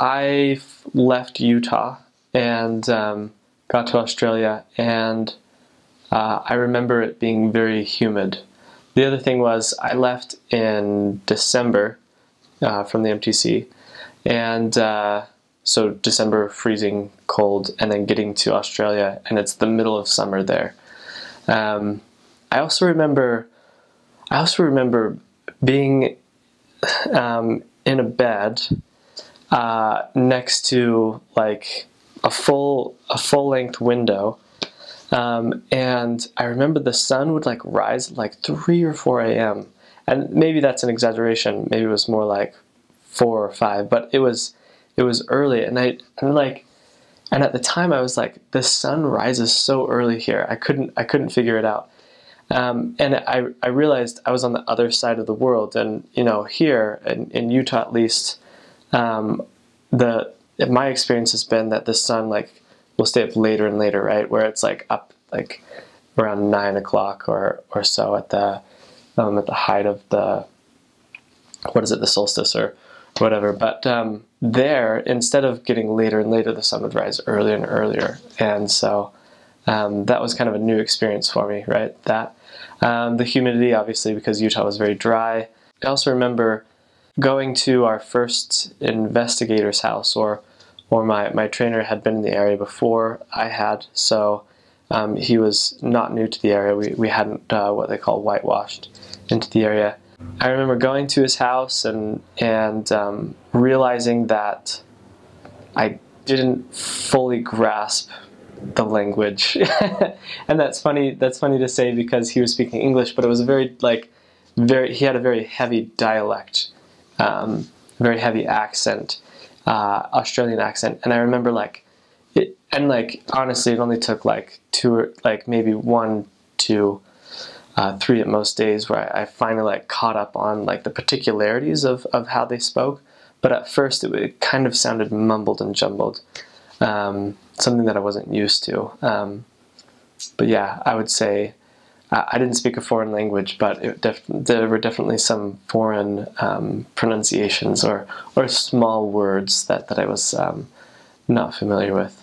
I left Utah and got to Australia, and I remember it being very humid. The other thing was I left in December from the MTC, and so December, freezing cold, and then getting to Australia, and it's the middle of summer there. I also remember being in a bed next to like a full length window, and I remember the sun would like rise at like 3 or 4 a.m. and maybe that's an exaggeration. Maybe it was more like 4 or 5, but it was early, and at the time I was like, the sun rises so early here. I couldn't figure it out. And I realized I was on the other side of the world, and here in Utah at least, my experience has been that the sun like will stay up later and later, right? Where it's like up like around 9 o'clock or so at the height of the the solstice or whatever. But there, instead of getting later and later, the sun would rise earlier and earlier, and so that was kind of a new experience for me, right? That the humidity, obviously, because Utah was very dry. I also remember going to our first investigator's house, or my trainer had been in the area before I had, so he was not new to the area. We hadn't what they call whitewashed into the area. I remember going to his house and realizing that I didn't fully grasp the language, and that's funny to say because he was speaking English, but it was a he had a very heavy dialect, very heavy accent, Australian accent, and I remember honestly it only took maybe 1, 2, 3 at most days where I finally caught up on the particularities of how they spoke, but at first it kind of sounded mumbled and jumbled. Something that I wasn't used to. But yeah, I would say I didn't speak a foreign language, but there were definitely some foreign pronunciations or small words that I was not familiar with.